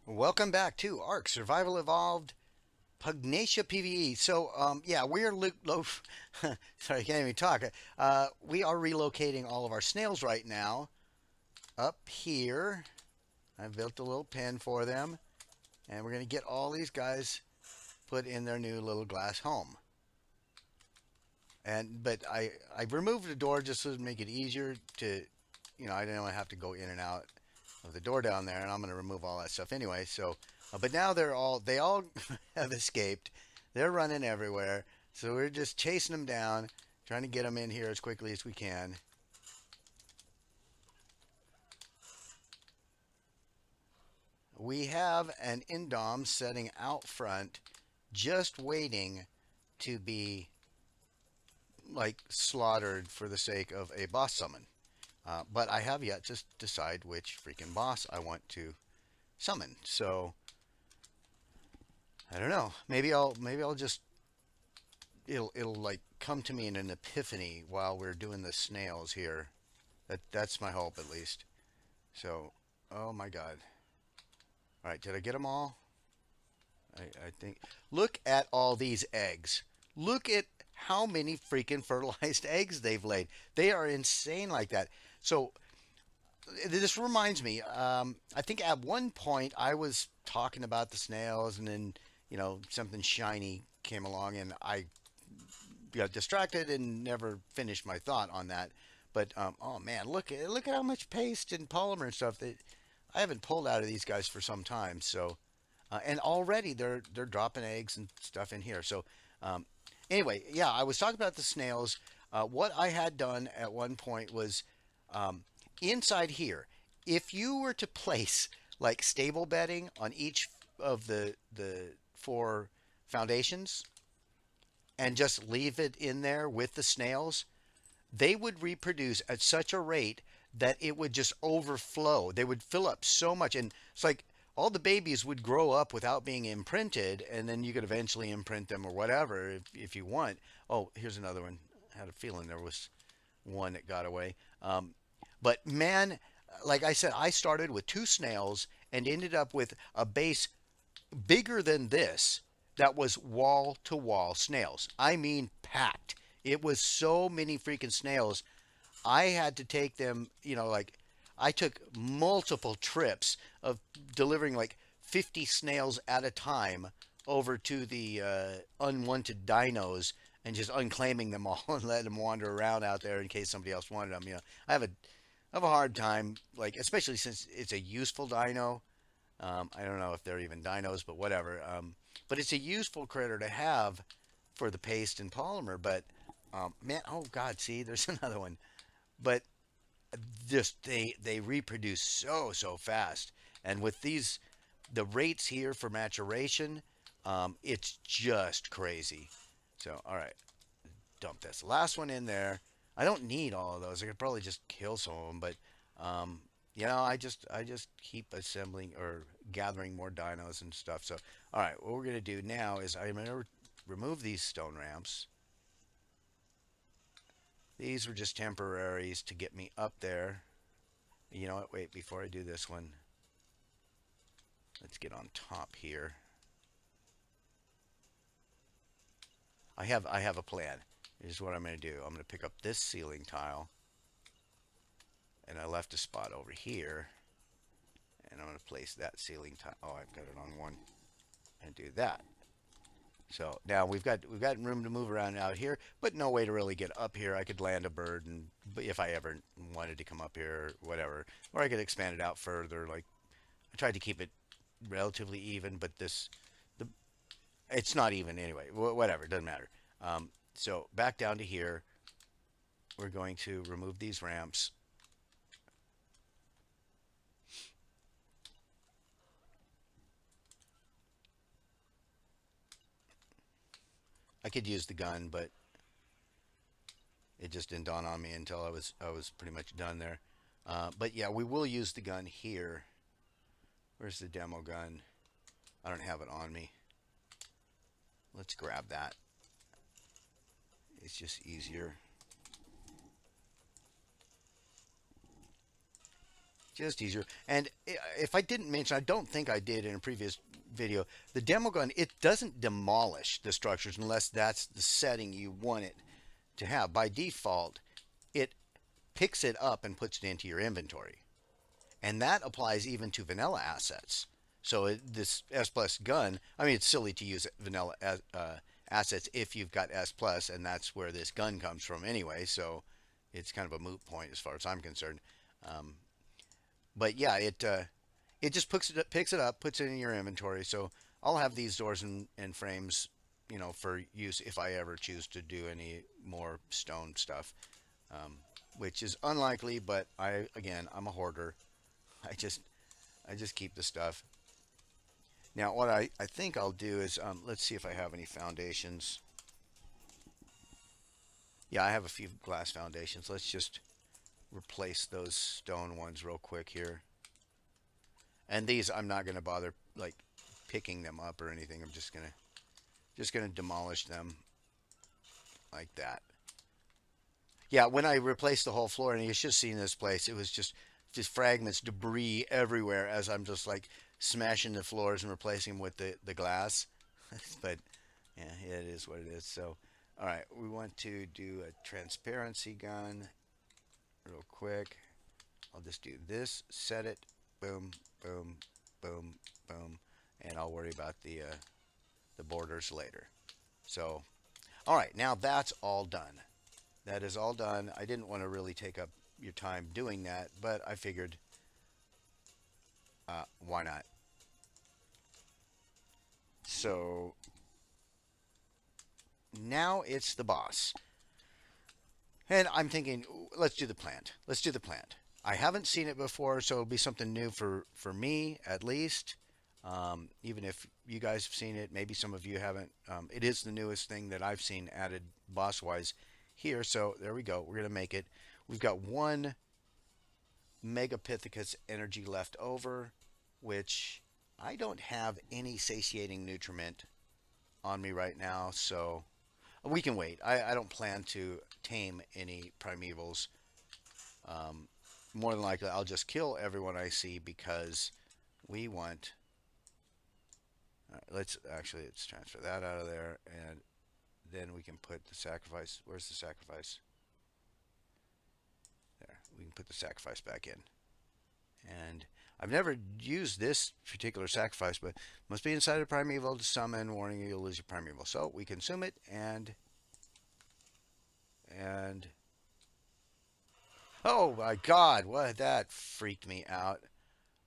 Welcome back to ARK Survival Evolved Pugnacia PVE. Yeah, we're sorry, I can't even talk. We are relocating all of our snails right now up here. I've built a little pen for them, and we're gonna get all these guys put in their new little glass home. But I removed the door just to make it easier to, I didn't want to have to go in and out of the door down there, and I'm going to remove all that stuff anyway. But now they all have escaped. They're running everywhere. So we're just chasing them down, trying to get them in here as quickly as we can. We have an Indom setting out front, just waiting to be like slaughtered for the sake of a boss summon. But I have yet to decide which freaking boss I want to summon. So I don't know. Maybe I'll just it'll like come to me in an epiphany while we're doing the snails here. That's my hope at least. So, oh my God. All right, did I get them all? I think. Look at all these eggs. Look at how many freaking fertilized eggs they've laid. They are insane like that. So this reminds me. I think at one point I was talking about the snails, and then something shiny came along, and I got distracted and never finished my thought on that. But oh man, look at how much paste and polymer and stuff that I haven't pulled out of these guys for some time. So and already they're dropping eggs and stuff in here. So um, anyway, yeah, I was talking about the snails. What I had done at one point was um, inside here. If you were to place like stable bedding on each of the four foundations and just leave it in there with the snails, they would reproduce at such a rate that it would just overflow. They would fill up so much. And it's like all the babies would grow up without being imprinted, and then you could eventually imprint them or whatever if you want. Oh, here's another one. I had a feeling there was one that got away. But man, like I said, I started with two snails and ended up with a base bigger than this that was wall to wall snails. I mean, packed. It was so many freaking snails. I had to take them, like I took multiple trips of delivering like 50 snails at a time over to the unwanted dinos and just unclaiming them all and letting them wander around out there in case somebody else wanted them. I have a hard time, like especially since it's a useful dino. I don't know if they're even dinos, but whatever. But it's a useful critter to have for the paste and polymer. But man, oh God, see, there's another one. But just they reproduce so fast, and with the rates here for maturation, it's just crazy. So all right, dump this last one in there. I don't need all of those. I could probably just kill some of them, but um, I just keep assembling or gathering more dinos and stuff. So all right, what we're gonna do now is I'm gonna remove these stone ramps. These were just temporaries to get me up there. You know what? Wait, before I do this one, let's get on top here. I have a plan. Here's what I'm going to do. I'm going to pick up this ceiling tile, and I left a spot over here, and I'm going to place that ceiling tile. Oh, I've got it on one, and do that. So now we've got room to move around out here, but no way to really get up here. I could land a bird, and if I ever wanted to come up here, or whatever, or I could expand it out further. Like I tried to keep it relatively even, but the it's not even anyway. Whatever, it doesn't matter. So back down to here, we're going to remove these ramps. I could use the gun, but it just didn't dawn on me until I was pretty much done there. But yeah, we will use the gun here. Where's the demo gun? I don't have it on me. Let's grab that. It's just easier. just easier. And if I didn't mention, I don't think I did in a previous video, the demo gun, it doesn't demolish the structures unless that's the setting you want it to have. By default, it picks it up and puts it into your inventory. And that applies even to vanilla assets. So this S Plus gun, I mean, it's silly to use vanilla assets if you've got S Plus, and that's where this gun comes from anyway. So it's kind of a moot point as far as I'm concerned. Um, but yeah, it just picks it up, puts it in your inventory. So I'll have these doors and frames, for use if I ever choose to do any more stone stuff, um, which is unlikely. But I'm a hoarder. I just keep the stuff. Now, what I think I'll do is, let's see if I have any foundations. Yeah, I have a few glass foundations. Let's just replace those stone ones real quick here. And these, I'm not going to bother like picking them up or anything. I'm just gonna demolish them like that. Yeah, when I replaced the whole floor, and you should have seen this place, it was just fragments, debris everywhere as I'm just like smashing the floors and replacing them with the glass. But yeah, it is what it is. So, all right, we want to do a transparency gun real quick. I'll just do this, set it, boom, boom, boom, boom, and I'll worry about the borders later. So, all right, now that's all done. That is all done. I didn't want to really take up your time doing that, but I figured, why not? So now it's the boss. And I'm thinking, let's do the plant. Let's do the plant. I haven't seen it before, so it'll be something new for me at least. Even if you guys have seen it, maybe some of you haven't. It is the newest thing that I've seen added boss-wise here. So there we go. We're going to make it. We've got one Megapithecus energy left over, which I don't have any satiating nutriment on me right now, so we can wait. I don't plan to tame any primevals. More than likely, I'll just kill everyone I see because we want... let's transfer that out of there, and then we can put the sacrifice. Where's the sacrifice? There. We can put the sacrifice back in. And I've never used this particular sacrifice, but must be inside a primeval to summon. Warning, you'll lose your primeval. So we consume it, and oh my God, what, that freaked me out.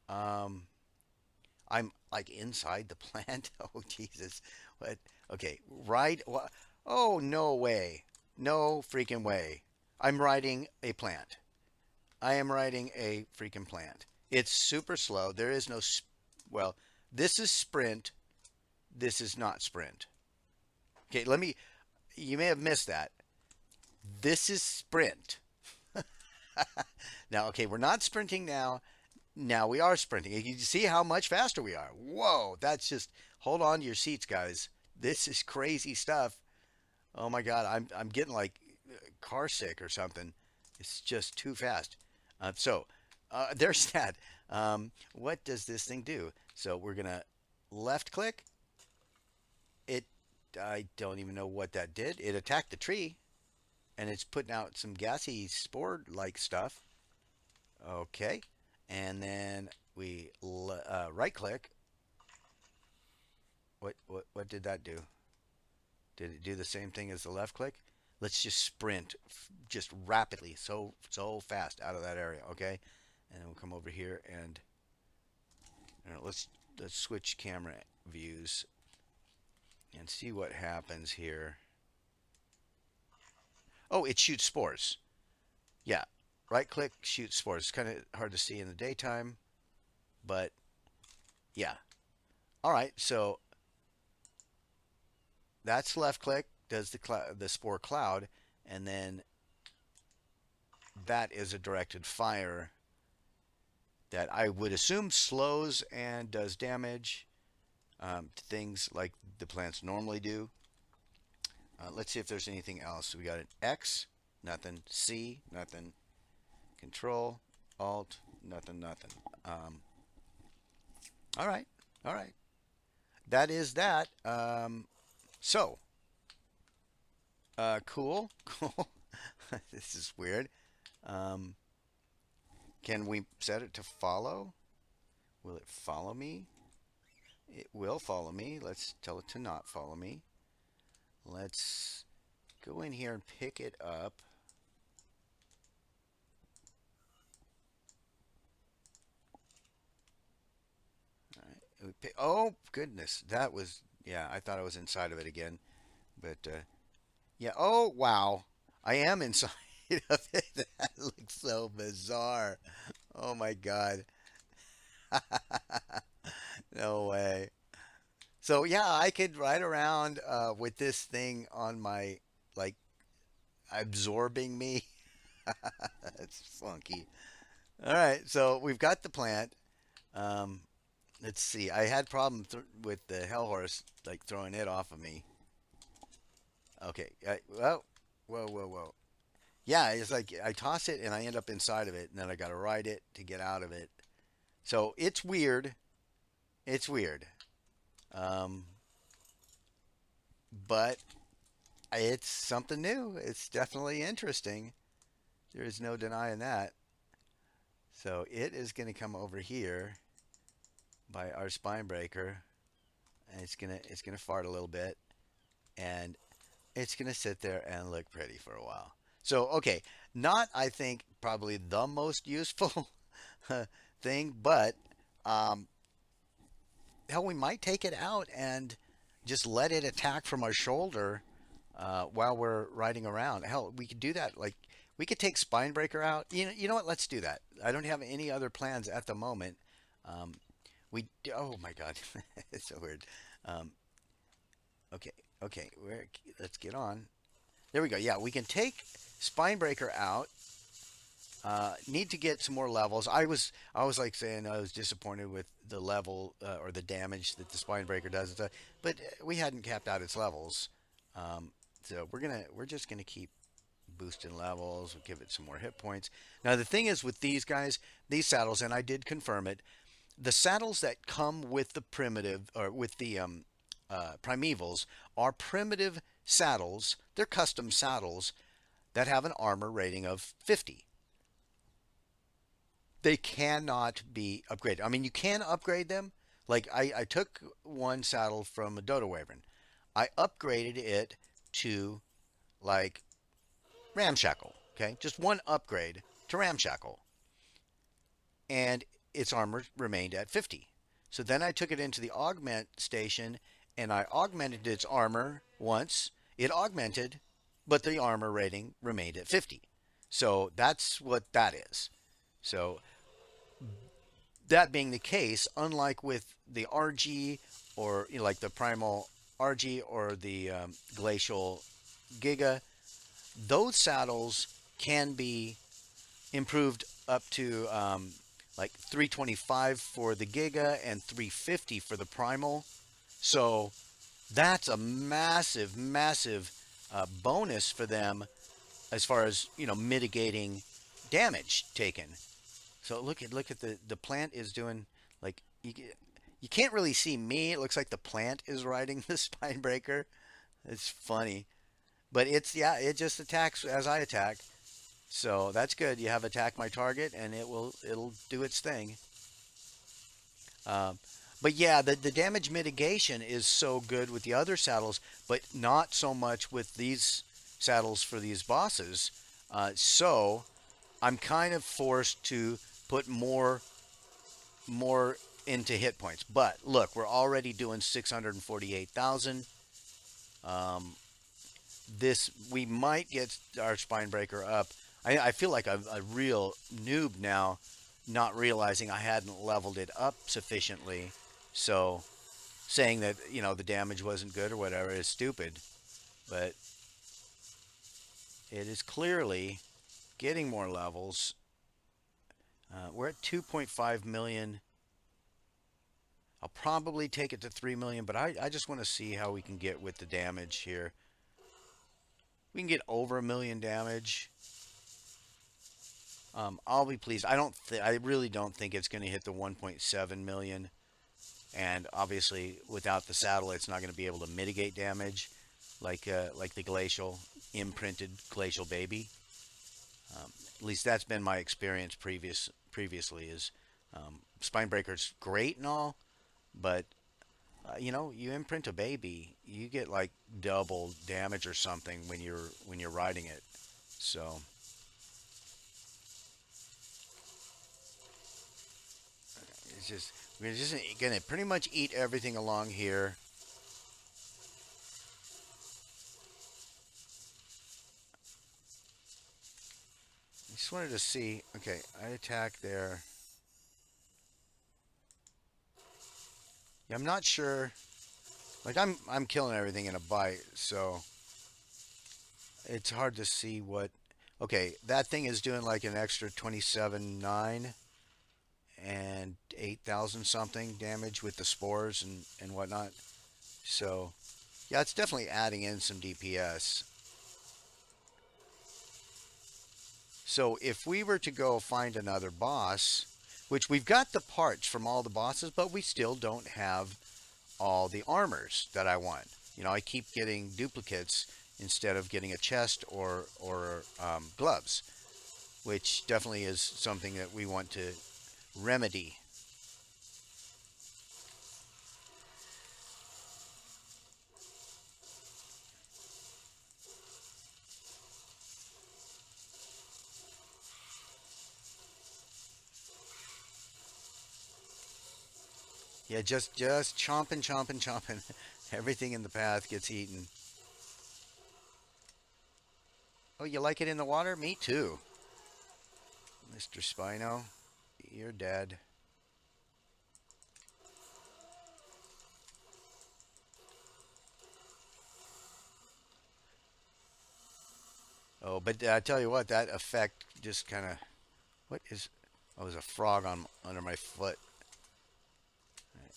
I'm like inside the plant. Oh Jesus, what? Okay, right. What? Oh, no way, no freaking way. I'm riding a plant. I am riding a freaking plant. It's super slow. There is no, well, this is sprint. This is not sprint. Okay, you may have missed that. This is sprint. Now, okay, we're not sprinting now. Now we are sprinting. You can see how much faster we are. Whoa, that's just, hold on to your seats, guys. This is crazy stuff. Oh my God, I'm getting like car sick or something. It's just too fast. There's that. What does this thing do? So we're gonna left click. I don't even know what that did. It attacked the tree, and it's putting out some gassy spore-like stuff. Okay, and then we right click. What did that do? Did it do the same thing as the left click? Let's just sprint just rapidly, so fast out of that area, okay? And then we'll come over here and let's switch camera views and see what happens here. Oh, it shoots spores. Yeah, right click, shoot spores. It's kind of hard to see in the daytime, but yeah. All right, so that's left click, does the spore cloud, and then that is a directed fire that I would assume slows and does damage to things like the plants normally do. Let's see if there's anything else. We got an X, nothing. C, nothing. Control, Alt, nothing, nothing. All right, all right. That is that. So, cool, cool. This is weird. Um, can we set it to follow? Will it follow me? It will follow me. Let's tell it to not follow me. Let's go in here and pick it up. All right. Oh, goodness. That was, yeah, I thought I was inside of it again. But, yeah. Oh, wow. I am inside of it. That looks so bizarre. Oh, my God. No way. So, yeah, I could ride around with this thing on my, like, absorbing me. That's funky. All right, so we've got the plant. Um, let's see. I had problem with the hell horse, like throwing it off of me. Okay. Well, whoa, whoa, whoa. Yeah, it's like I toss it and I end up inside of it, and then I got to ride it to get out of it. So it's weird. It's weird. Um, but it's something new. It's definitely interesting. There is no denying that. So it is going to come over here by our spine breaker, and it's gonna fart a little bit, and it's gonna sit there and look pretty for a while. So okay, not I think probably the most useful thing, but um, hell, we might take it out and just let it attack from our shoulder while we're riding around. Hell, we could do that. Like we could take Spinebreaker out. You know what? Let's do that. I don't have any other plans at the moment. Um, oh my God, it's so weird. Um, okay, okay, let's get on. There we go. Yeah, we can take Spinebreaker out. Need to get some more levels. I was like saying I was disappointed with the level or the damage that the Spinebreaker does and stuff, but we hadn't capped out its levels. So we're just gonna keep boosting levels. We'll give it some more hit points. Now the thing is with these guys, these saddles, and I did confirm it. The saddles that come with the primitive or with the primevals are primitive saddles. They're custom saddles that have an armor rating of 50. They cannot be upgraded. I mean, you can upgrade them. Like I took one saddle from a Dodo Wyvern. I upgraded it to like Ramshackle. Okay, just one upgrade to Ramshackle, and its armor remained at 50. So then I took it into the augment station and I augmented its armor once. It augmented, but the armor rating remained at 50. So that's what that is. So that being the case, unlike with the RG or like the Primal RG or the Glacial Giga, those saddles can be improved up to like 325 for the Giga and 350 for the Primal. So that's a massive, massive bonus for them as far as mitigating damage taken. So look at the plant is doing like you can't really see me. It looks like the plant is riding the spine breaker. It's funny, but it just attacks as I attack. So that's good. You have attack my target, and it'll do its thing. Um, but yeah, the damage mitigation is so good with the other saddles, but not so much with these saddles for these bosses. So I'm kind of forced to put more into hit points. But look, we're already doing 648,000. Um, this we might get our spine breaker up. I feel like a real noob now, not realizing I hadn't leveled it up sufficiently. So saying that the damage wasn't good or whatever is stupid. But it is clearly getting more levels. We're at 2.5 million. I'll probably take it to 3 million, but I just want to see how we can get with the damage here. We can get over 1 million damage. I'll be pleased. I really don't think it's going to hit the 1.7 million. And obviously, without the saddle, it's not going to be able to mitigate damage like the glacial imprinted glacial baby. At least that's been my experience previously. Is Spinebreaker's great and all, but you imprint a baby, you get like double damage or something when you're riding it. So it's just we're just gonna pretty much eat everything along here. I just wanted to see. Okay, I attack there. Yeah, I'm not sure. Like I'm killing everything in a bite, so it's hard to see what. Okay, that thing is doing like an extra 27.9 and 8,000 something damage with the spores and whatnot. So yeah, it's definitely adding in some DPS. So if we were to go find another boss, which we've got the parts from all the bosses, but we still don't have all the armors that I want. I keep getting duplicates instead of getting a chest or gloves, which definitely is something that we want to remedy. Yeah, just chomping, chomping, chomping. Everything in the path gets eaten. Oh, you like it in the water? Me too, Mr. Spino. You're dead. Oh, but I tell you what, that effect just kind of what is? Oh, there's a frog on under my foot.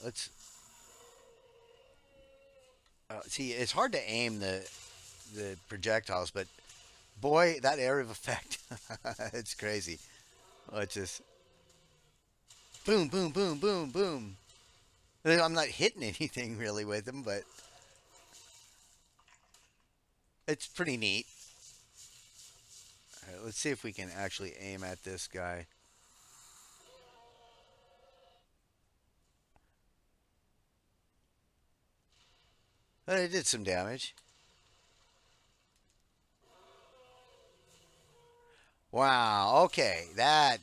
Let's see. It's hard to aim the projectiles, but boy, that area of effect, it's crazy. Oh, it's just boom, boom, boom, boom, boom. I'm not hitting anything really with them, but it's pretty neat. All right, let's see if we can actually aim at this guy. It did some damage. Wow. Okay, that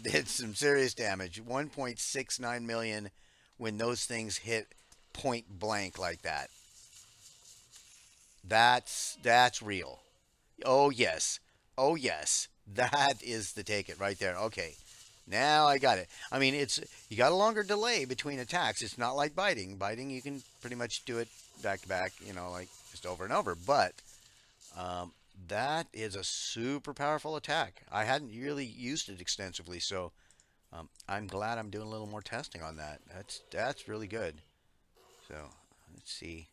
did some serious damage. 1.69 million when those things hit point blank like that. That's real. Oh yes. Oh yes. That is the take it right there. Okay. Now I got it. I mean, it's you got a longer delay between attacks. It's not like biting. Biting you can pretty much do it back to back, like just over and over. But um, that is a super powerful attack. I hadn't really used it extensively, so I'm glad I'm doing a little more testing on that. That's really good. So let's see,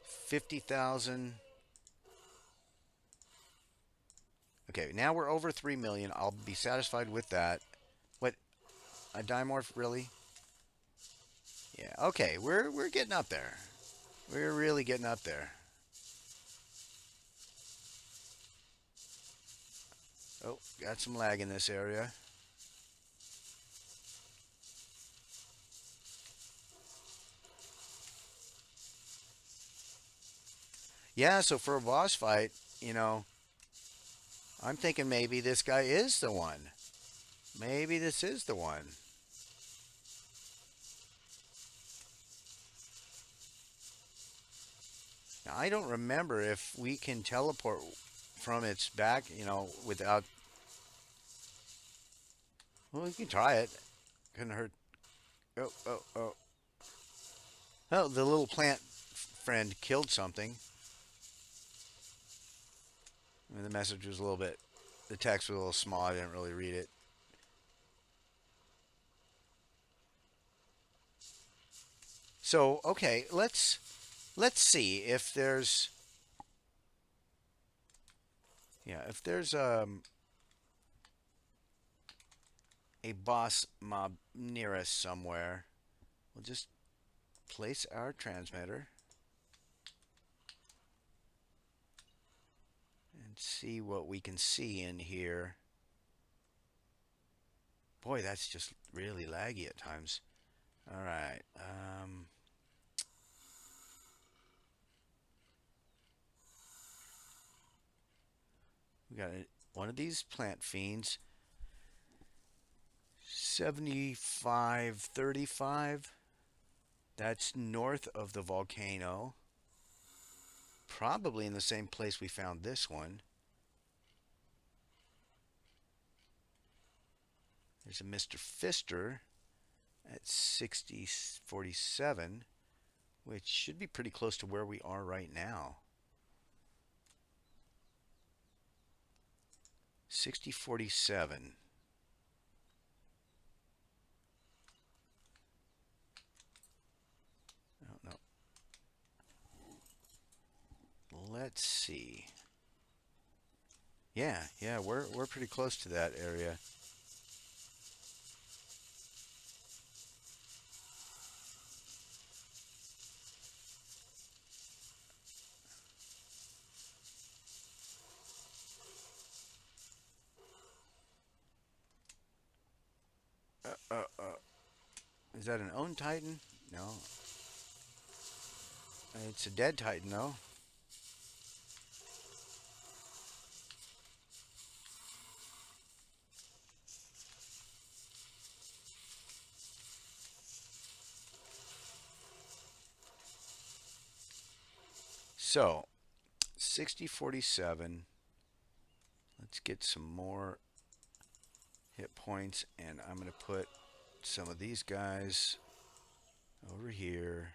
50,000. Okay, now we're over 3 million. I'll be satisfied with that. What a dimorph really? Yeah. Okay, we're getting up there. We're really getting up there. Oh, got some lag in this area. Yeah, so for a boss fight, you know, I'm thinking maybe this guy is the one. Maybe this is the one. Now, I don't remember if we can teleport from its back, without. Well, we can try it. Couldn't hurt. Oh, oh, oh. Oh, the little plant friend killed something. I mean, the message was a little bit. The text was a little small. I didn't really read it. So, okay, let's see if there's Yeah, if there's a boss mob near us somewhere, we'll just place our transmitter and see what we can see in here. Boy, that's just really laggy at times. All right. We got one of these plant fiends. 7535. That's north of the volcano. Probably in the same place we found this one. There's a Mr. Fister at 6047, which should be pretty close to where we are right now. 6047. Oh, no. Let's see. Yeah, we're pretty close to that area. Is that an owned Titan? No. It's a dead Titan, though. So, 6047. Let's get some more hit points, and I'm going to put some of these guys over here.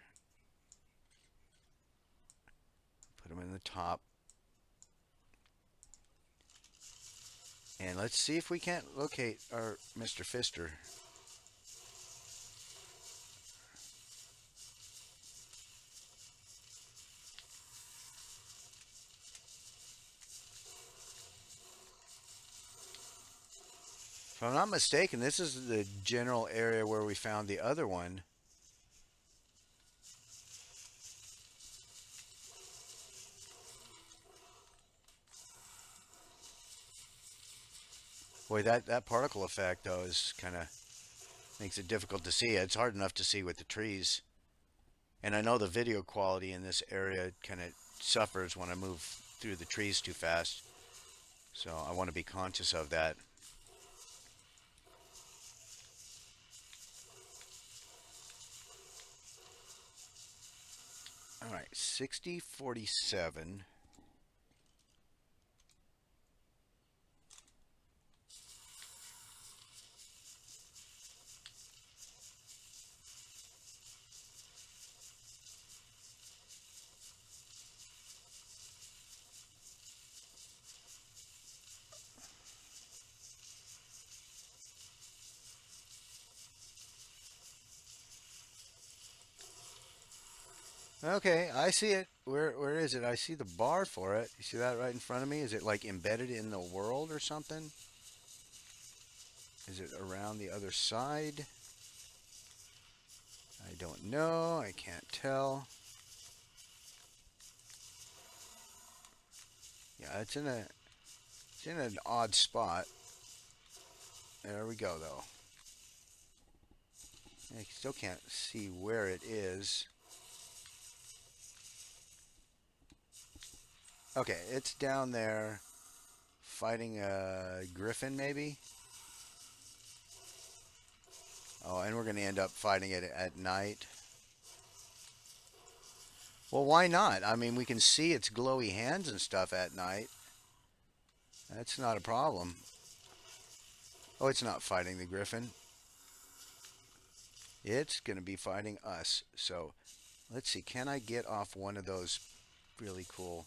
Put them in the top. And let's see if we can't locate our Mr. Fister. If I'm not mistaken, this is the general area where we found the other one. Boy, that particle effect, though, is kind of makes it difficult to see. It's hard enough to see with the trees. And I know the video quality in this area kind of suffers when I move through the trees too fast. So I want to be conscious of that. All right, 6047. Okay, I see it. Where is it? I see the bar for it. You see that right in front of me? Is it like embedded in the world or something? Is it around the other side? I don't know. I can't tell. Yeah, it's in an odd spot. There we go, though. I still can't see where it is. Okay, it's down there fighting a griffin, maybe? Oh, and we're going to end up fighting it at night. Well, why not? I mean, we can see its glowy hands and stuff at night. That's not a problem. Oh, it's not fighting the griffin. It's going to be fighting us. So, let's see. Can I get off one of those really cool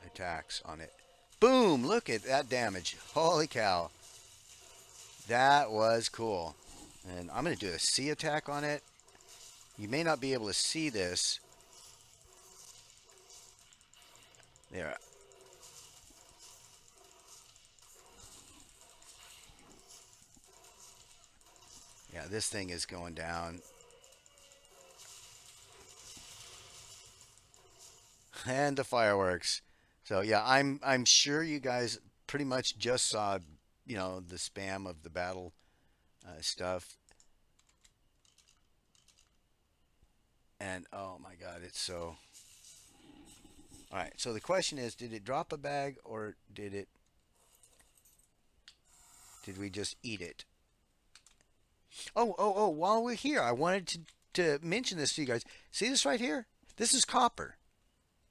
attacks on it? Boom! Look at that damage. Holy cow. That was cool. And I'm going to do a C attack on it. You may not be able to see this. There. Yeah, this thing is going down. And the fireworks. So yeah, I'm sure you guys pretty much just saw, the spam of the battle stuff. And oh my God, it's so. All right. So the question is, did it drop a bag or did we just eat it? Oh! While we're here, I wanted to mention this to you guys. See this right here? This is copper.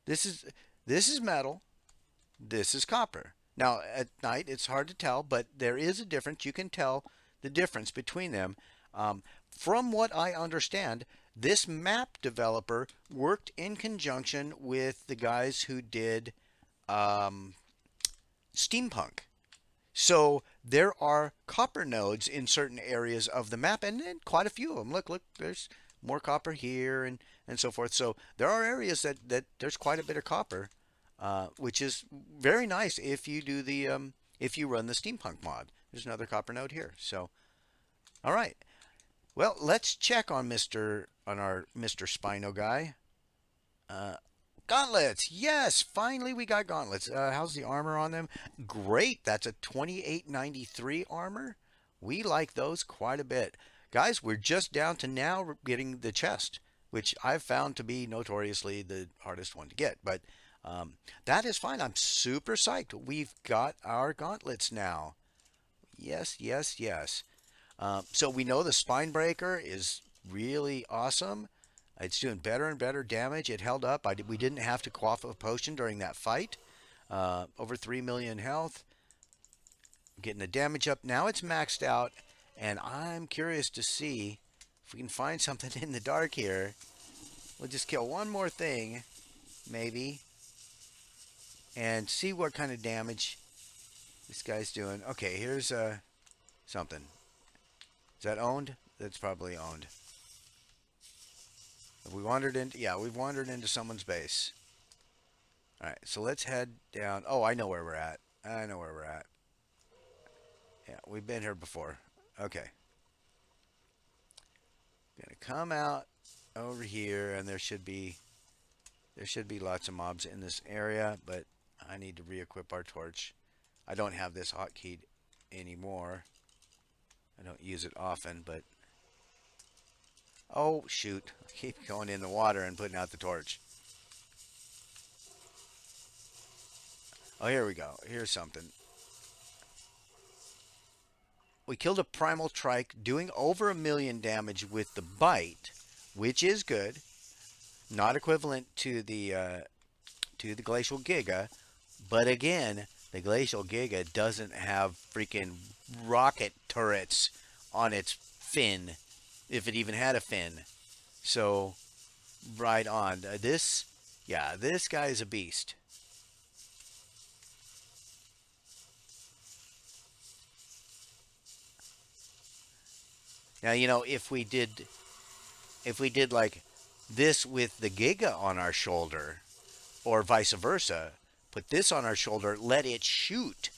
This is this is metal. This is copper. Now at night it's hard to tell, but there is a difference. You can tell the difference between them. From what I understand, this map developer worked in conjunction with the guys who did um, steampunk. So there are copper nodes in certain areas of the map, and then quite a few of them. Look, there's more copper here and so forth. So there are areas that there's quite a bit of copper, which is very nice if you do if you run the steampunk mod. There's another copper node here. So all right, well let's check on our Mr. Spino guy. Uh, Gauntlets. Yes, finally we got gauntlets. How's the armor on them? Great. That's a 2893 armor. We like those quite a bit. Guys, we're just down to now getting the chest, which I've found to be notoriously the hardest one to get. But that is fine. I'm super psyched. We've got our gauntlets now. Yes, yes, yes. So we know the spine breaker is really awesome. It's doing better and better damage. It held up. We didn't have to quaff a potion during that fight. Over 3 million health. Getting the damage up. Now it's maxed out. And I'm curious to see if we can find something in the dark here. We'll just kill one more thing, maybe. And see what kind of damage this guy's doing. Okay, here's something. Is that owned? That's probably owned. Have we wandered into? Yeah, we've wandered into someone's base. All right, so let's head down. Oh, I know where we're at. I know where we're at. Yeah, we've been here before. Okay. Gonna come out over here, and there should be lots of mobs in this area, but I need to re-equip our torch. I don't have this hotkey anymore. I don't use it often, but oh shoot! I keep going in the water and putting out the torch. Oh, here we go. Here's something. We killed a primal trike, doing over 1 million damage with the bite, which is good. Not equivalent to the glacial giga, but again, the glacial giga doesn't have freaking rocket turrets on its fin, if it even had a fin. So, right on. This guy is a beast. Now, if we did like this with the Giga on our shoulder, or vice versa, put this on our shoulder, let it shoot.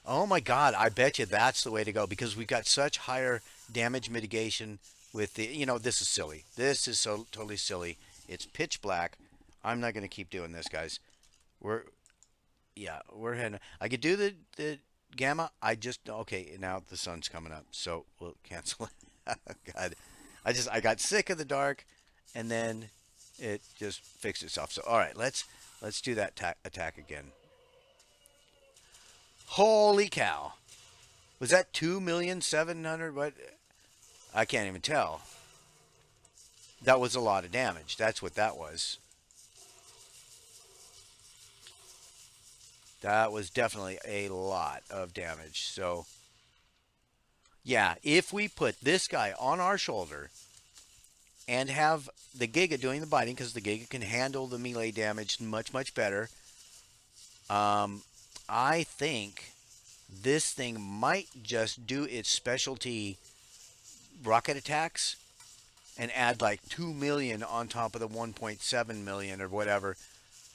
Oh my God, I bet you that's the way to go because we've got such higher damage mitigation with this is silly. This is so totally silly. It's pitch black. I'm not going to keep doing this, guys. We're, we're heading. I could do the gamma. Okay, now the sun's coming up, so we'll cancel it. God, I got sick of the dark, and then it just fixed itself. So all right, let's do that attack again. Holy cow! Was that 2,700,000? What? I can't even tell. That was a lot of damage. That's what that was. That was definitely a lot of damage. So, yeah, if we put this guy on our shoulder and have the Giga doing the biting, because the Giga can handle the melee damage much, much better, I think this thing might just do its specialty rocket attacks and add like 2 million on top of the 1.7 million or whatever.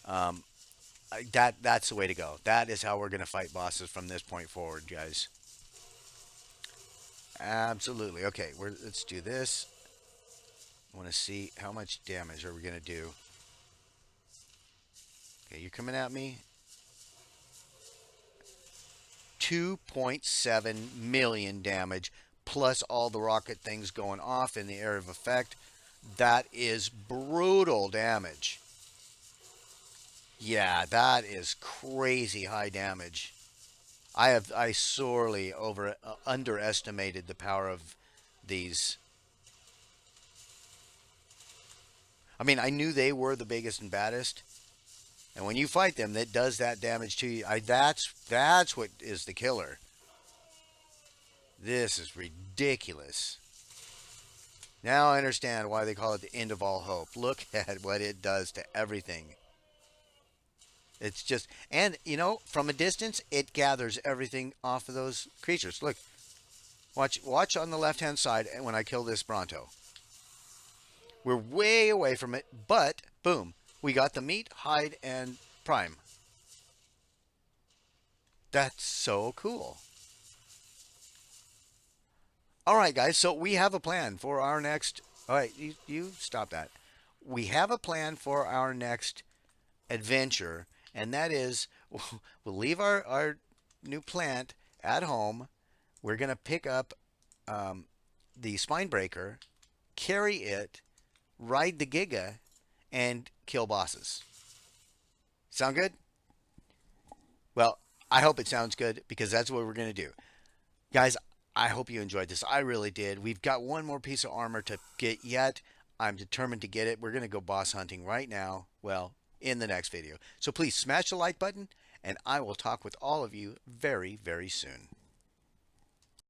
That's the way to go. That is how we're going to fight bosses from this point forward, guys. Absolutely. Okay, let's do this. I want to see how much damage are we going to do. Okay, you're coming at me. 2.7 million damage plus all the rocket things going off in the area of effect. That is brutal damage. Yeah, that is crazy high damage. I sorely underestimated the power of these. I mean, I knew they were the biggest and baddest, and when you fight them, that does that damage to you. That's what is the killer. This is ridiculous. Now I understand why they call it the end of all hope. Look at what it does to everything. It's just, and you know, from a distance, it gathers everything off of those creatures. Look, watch on the left-hand side when I kill this Bronto. We're way away from it, but boom, we got the meat, hide, and prime. That's so cool. All right, guys. So we have a plan for our next. All right, you stop that. We have a plan for our next adventure, and that is we'll leave our new plant at home. We're gonna pick up the spine breaker, carry it, ride the Giga, and kill bosses. Sound good? Well, I hope it sounds good because that's what we're gonna do. Guys, I hope you enjoyed this. I really did. We've got one more piece of armor to get yet. I'm determined to get it. We're going to go boss hunting right now. Well, in the next video. So please smash the like button, and I will talk with all of you very, very soon.